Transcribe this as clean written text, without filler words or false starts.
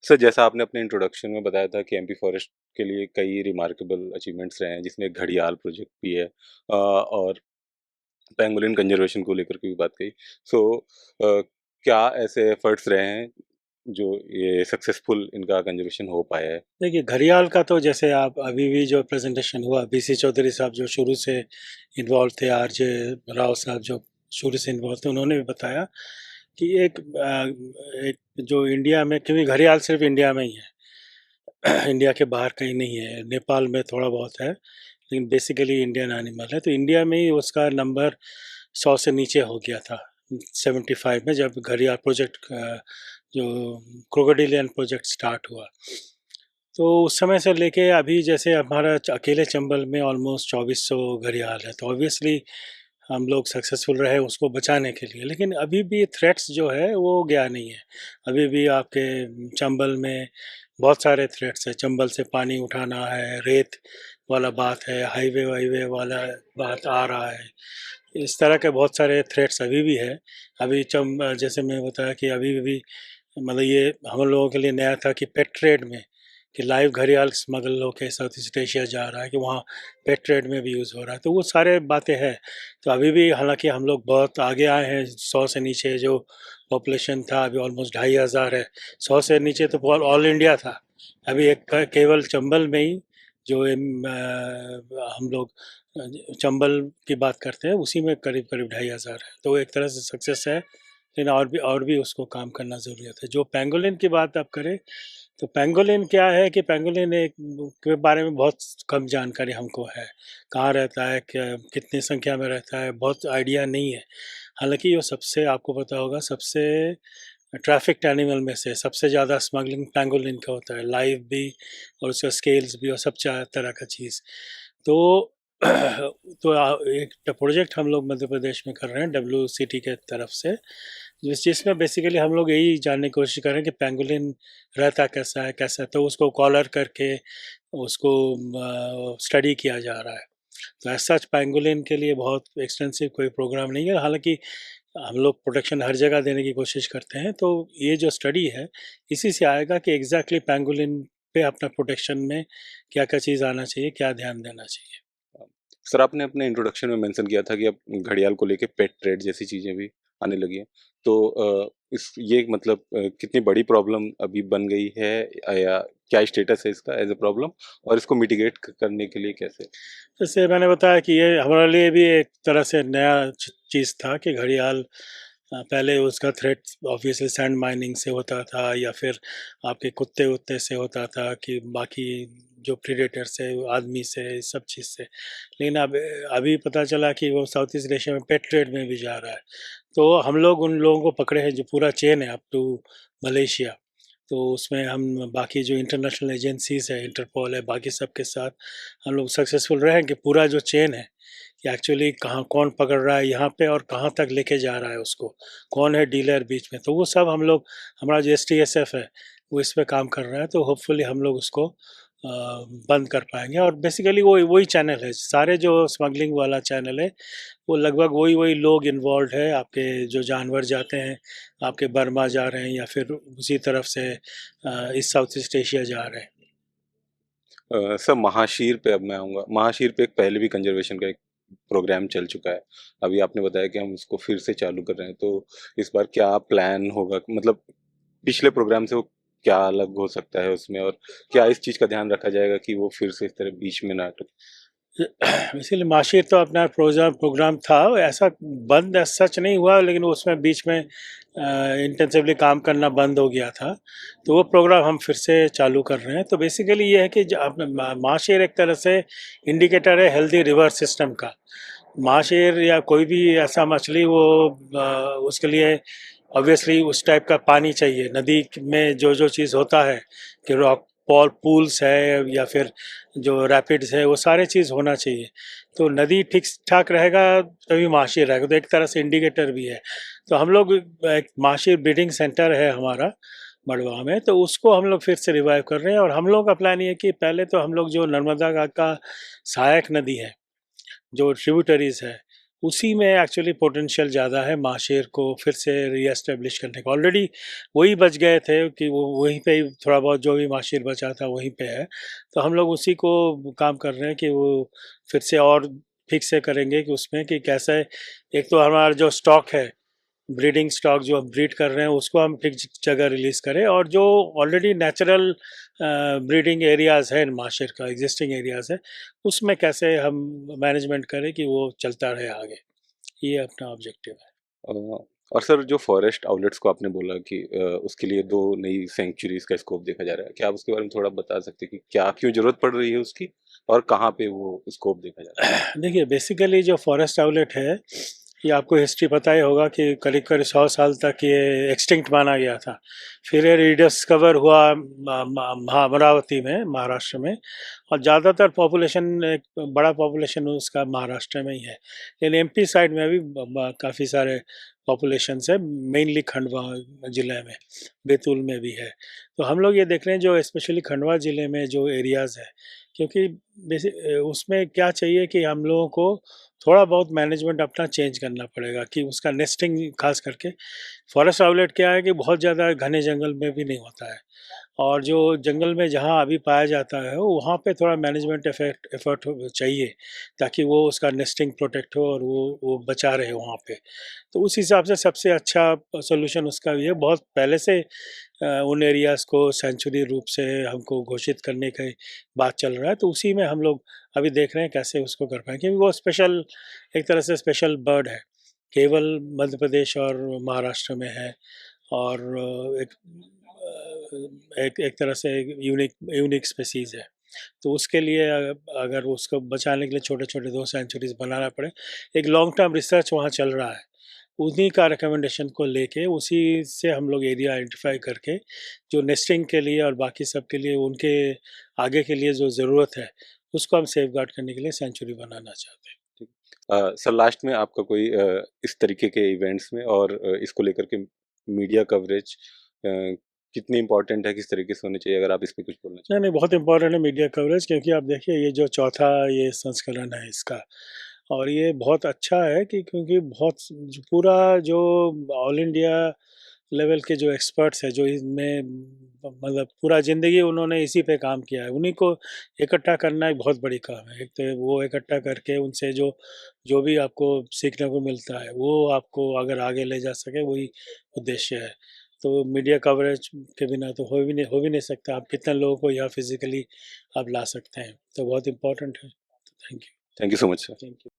Sir, जैसा आपने अपने इंट्रोडक्शन में बताया था कि एमपी फॉरेस्ट के लिए कई रिमार्केबल अचीवमेंट्स रहे हैं, जिसमें घड़ियाल प्रोजेक्ट भी है और पेंगोलिन कंजर्वेशन को लेकर के भी बात कही। सो क्या ऐसे एफर्ट्स रहे हैं जो ये सक्सेसफुल इनका कंजर्वेशन हो पाया है? देखिए, घड़ियाल का तो जैसे आप अभी भी जो प्रेजेंटेशन हुआ, बीसी चौधरी साहब जो शुरू से इन्वॉल्व थे, आरजे राव साहब जो शुरू से इन्वॉल्व थे, उन्होंने भी बताया कि एक जो इंडिया में, क्योंकि घड़ियाल सिर्फ इंडिया में ही है इंडिया के बाहर कहीं नहीं है, नेपाल में थोड़ा बहुत है, लेकिन बेसिकली इंडियन एनिमल है। तो इंडिया में ही उसका नंबर 100 से नीचे हो गया था 75 में, जब घड़ियाल प्रोजेक्ट जो क्रोकोडिलियन प्रोजेक्ट स्टार्ट हुआ। तो उस समय से लेके अभी जैसे हमारा अकेले चंबल में ऑलमोस्ट 2400 घड़ियाल है, तो ऑब्वियसली हम लोग सक्सेसफुल रहे उसको बचाने के लिए। लेकिन अभी भी थ्रेट्स जो है वो गया नहीं है। अभी भी आपके चंबल में बहुत सारे थ्रेट्स है। चंबल से पानी उठाना है, रेत वाला बात है, हाईवे वाईवे वाला बात आ रहा है। इस तरह के बहुत सारे थ्रेट्स अभी भी है। अभी जैसे मैं बताया कि अभी भी मतलब ये हम लोगों के लिए नया था कि पेट ट्रेड में, कि लाइव घड़ियाल स्मगल होके साउथ ईस्ट एशिया जा रहा है, कि वहाँ पेट ट्रेड में भी यूज़ हो रहा है। तो वो सारे बातें हैं। तो अभी भी हालांकि हम लोग बहुत आगे आए हैं। 100 से नीचे जो पॉपुलेशन था अभी ऑलमोस्ट 2500 है। 100 से नीचे तो ऑल इंडिया था। अभी एक केवल चंबल में ही जो हम लोग चंबल की बात करते हैं, उसी में करीब करीब 2500 है। तो एक तरह से सक्सेस है, लेकिन और भी उसको काम करना ज़रूरत है। जो पेंगोलिन की बात आप करें, तो पेंगोलिन क्या है कि पेंगोलिन एक के बारे में बहुत कम जानकारी हमको है। कहाँ रहता है, क्या कितनी संख्या में रहता है, बहुत आइडिया नहीं है। हालांकि वो सबसे, आपको पता होगा, सबसे ट्रैफिक्ड एनिमल में से सबसे ज़्यादा स्मगलिंग पेंगोलिन का होता है, लाइव भी और उसका स्केल्स भी और सब तरह का चीज़। तो एक प्रोजेक्ट हम लोग मध्य प्रदेश में कर रहे हैं WCT के तरफ से, जिसमें बेसिकली हम लोग यही जानने की कोशिश कर रहे हैं कि पेंगोलिन रहता कैसा है, कैसा है। तो उसको कॉलर करके उसको स्टडी किया जा रहा है। तो ऐसा पेंगोलिन के लिए बहुत एक्सटेंसिव कोई प्रोग्राम नहीं है। हालांकि हम लोग प्रोटेक्शन हर जगह देने की कोशिश करते हैं। तो ये जो स्टडी है, इसी से आएगा कि एग्जैक्टली पेंगोलिन पे अपना प्रोटेक्शन में क्या क्या चीज़ आना चाहिए, क्या ध्यान देना चाहिए। सर, आपने अपने इंट्रोडक्शन में मेंशन किया था कि अब घड़ियाल को लेके पेट ट्रेड जैसी चीज़ें भी आने लगी हैं। तो इस ये मतलब कितनी बड़ी प्रॉब्लम अभी बन गई है या क्या स्टेटस है इसका एज़ अ प्रॉब्लम और इसको मिटिगेट करने के लिए कैसे? जैसे मैंने बताया कि ये हमारे लिए भी एक तरह से नया चीज़ था कि घड़ियाल, पहले उसका थ्रेट ऑब्वियसली सैंड माइनिंग से होता था, या फिर आपके कुत्ते उत्ते से होता था, कि बाकी जो प्रीडेटर से, आदमी से, इस सब चीज़ से। लेकिन अब अभी पता चला कि वो साउथ ईस्ट एशिया में पेट ट्रेड में भी जा रहा है। तो हम लोग उन लोगों को पकड़े हैं जो पूरा चेन है अप टू मलेशिया। तो उसमें हम बाकी जो इंटरनेशनल एजेंसीज है, इंटरपोल है, बाकी सब के साथ हम लोग सक्सेसफुल रहे हैं कि पूरा जो चेन है कि एक्चुअली कहाँ कौन पकड़ रहा है यहाँ पे और कहाँ तक लेके जा रहा है उसको, कौन है डीलर बीच में। तो वो सब हम लोग, हमारा जो STSF है वो इस पे काम कर रहा है। तो होपफुली हम लोग उसको बंद कर पाएंगे। और बेसिकली वो वही चैनल है, सारे जो स्मगलिंग वाला चैनल है वो लगभग वही वही लोग इन्वॉल्व है। आपके जो जानवर जाते हैं, आपके बर्मा जा रहे हैं, या फिर उसी तरफ से इस साउथ ईस्ट एशिया जा रहे हैं। सर, महाशीर पे अब मैं आऊँगा। महाशीर पे एक पहले भी कंज़र्वेशन का एक प्रोग्राम चल चुका है। अभी आपने बताया कि हम उसको फिर से चालू कर रहे हैं, तो इस बार क्या प्लान होगा? मतलब पिछले प्रोग्राम से वो क्या अलग हो सकता है उसमें और क्या इस चीज़ का ध्यान रखा जाएगा कि वो फिर से इस तरह बीच में ना अटके? इसीलिए माशिर तो अपना प्रोग्राम प्रोग्राम था, ऐसा बंद सच नहीं हुआ, लेकिन उसमें बीच में इंटेंसिवली काम करना बंद हो गया था। तो वो प्रोग्राम हम फिर से चालू कर रहे हैं। तो बेसिकली ये है कि माशिर एक तरह से इंडिकेटर है हेल्दी रिवर सिस्टम का। माशिर या कोई भी ऐसा मछली, वो उसके लिए ऑब्वियसली उस टाइप का पानी चाहिए। नदी में जो जो चीज़ होता है कि रॉक पॉल पूल्स है या फिर जो रैपिड्स है, वो सारे चीज़ होना चाहिए। तो नदी ठीक ठाक रहेगा तभी माशिर रहेगा। तो एक तरह से इंडिकेटर भी है। तो हम लोग, एक माशिर ब्रीडिंग सेंटर है हमारा मड़वा में, तो उसको हम लोग फिर से रिवाइव कर रहे हैं। और हम लोग का प्लान ये है कि पहले तो हम लोग जो नर्मदा का सहायक नदी है, जो ट्रिब्यूटरीज है, उसी में एक्चुअली पोटेंशियल ज़्यादा है माशेर को फिर से रीएस्टेब्लिश करने का। ऑलरेडी वही बच गए थे कि वो वहीं पे ही थोड़ा बहुत जो भी माशेर बचा था वहीं पे है, तो हम लोग उसी को काम कर रहे हैं कि वो फिर से और ठीक से करेंगे कि उसमें कि कैसे एक तो हमारा जो स्टॉक है, ब्रीडिंग स्टॉक जो हम ब्रीड कर रहे हैं उसको हम ठीक जगह रिलीज़ करें, और जो ऑलरेडी नेचुरल ब्रीडिंग एरियाज़ है माशेर का एग्जिस्टिंग एरियाज़ है उसमें कैसे हम मैनेजमेंट करें कि वो चलता रहे आगे। ये अपना ऑब्जेक्टिव है। अ, और सर जो फॉरेस्ट आउटलेट्स को आपने बोला कि उसके लिए 2 नई सैंक्चुरीज़ का स्कोप देखा जा रहा है। क्या आप उसके बारे में थोड़ा बता सकते हैं कि क्या क्यों ज़रूरत पड़ रही है उसकी? और कहाँ पे वो स्कोप देखा जा रहा है? देखिए बेसिकली जो फॉरेस्ट आउटलेट है, ये आपको हिस्ट्री पता ही होगा कि करीब करीब 100 साल तक ये एक्सटिंक्ट माना गया था। फिर ये रिडिस्कवर हुआ अमरावती में, महाराष्ट्र में, और ज़्यादातर पॉपुलेशन एक बड़ा पॉपुलेशन उसका महाराष्ट्र में ही है। लेकिन एमपी साइड में भी काफ़ी सारे पॉपुलेशंस है, मेनली खंडवा ज़िले में, बैतूल में भी है। तो हम लोग ये देख रहे हैं जो स्पेशली खंडवा ज़िले में जो एरियाज़ है, क्योंकि उसमें क्या चाहिए कि हम लोगों को थोड़ा बहुत मैनेजमेंट अपना चेंज करना पड़ेगा कि उसका नेस्टिंग खास करके फॉरेस्ट आउटलेट क्या है कि बहुत ज़्यादा घने जंगल में भी नहीं होता है, और जो जंगल में जहाँ अभी पाया जाता है वहाँ पे थोड़ा मैनेजमेंट एफर्ट चाहिए ताकि वो उसका नेस्टिंग प्रोटेक्ट हो और वो बचा रहे वहाँ पे। तो उस हिसाब से सबसे अच्छा सोल्यूशन उसका भी है। बहुत पहले से उन एरियाज़ को सेंचुरी रूप से हमको घोषित करने की बात चल रहा है, तो उसी में हम लोग अभी देख रहे हैं कैसे उसको कर पाएँ, क्योंकि वो स्पेशल एक तरह से स्पेशल बर्ड है, केवल मध्य प्रदेश और महाराष्ट्र में है, और एक तरह से यूनिक यूनिक स्पीसीज़ है। तो उसके लिए अगर उसको बचाने के लिए छोटे-छोटे 2 सेंचुरीज़ बनाना पड़े, एक लॉन्ग टर्म रिसर्च वहाँ चल रहा है। उन्हीं का रिकमेंडेशन को लेके उसी से हम लोग एरिया आइडेंटिफाई करके जो नेस्टिंग के लिए और बाकी सब के लिए उनके आगे के लिए जो ज़रूरत है, उसको हम सेफगार्ड करने के लिए सेंचुरी बनाना चाहते हैं। सर लास्ट में आपका कोई इस तरीके के इवेंट्स में और इसको लेकर के मीडिया कवरेज कितनी इम्पोर्टेंट है, किस तरीके से होनी चाहिए? अगर आप इस पे कुछ बोलना नहीं, चाहें? नहीं, बहुत इम्पोर्टेंट है मीडिया कवरेज, क्योंकि आप देखिए ये जो चौथा ये संस्करण है इसका, और ये बहुत अच्छा है कि क्योंकि बहुत पूरा जो ऑल इंडिया लेवल के जो एक्सपर्ट्स हैं जो इसमें मतलब पूरा ज़िंदगी उन्होंने इसी पे काम किया है, उन्हीं को इकट्ठा करना एक बहुत बड़ी काम है। एक तो वो इकट्ठा करके उनसे जो जो भी आपको सीखने को मिलता है वो आपको अगर आगे ले जा सके, वही उद्देश्य है। तो मीडिया कवरेज के बिना तो हो भी नहीं सकता। आप कितने लोगों को यहाँ फिज़िकली आप ला सकते हैं, तो बहुत इम्पोर्टेंट है। Thank you. Thank you so much sir. Thank you.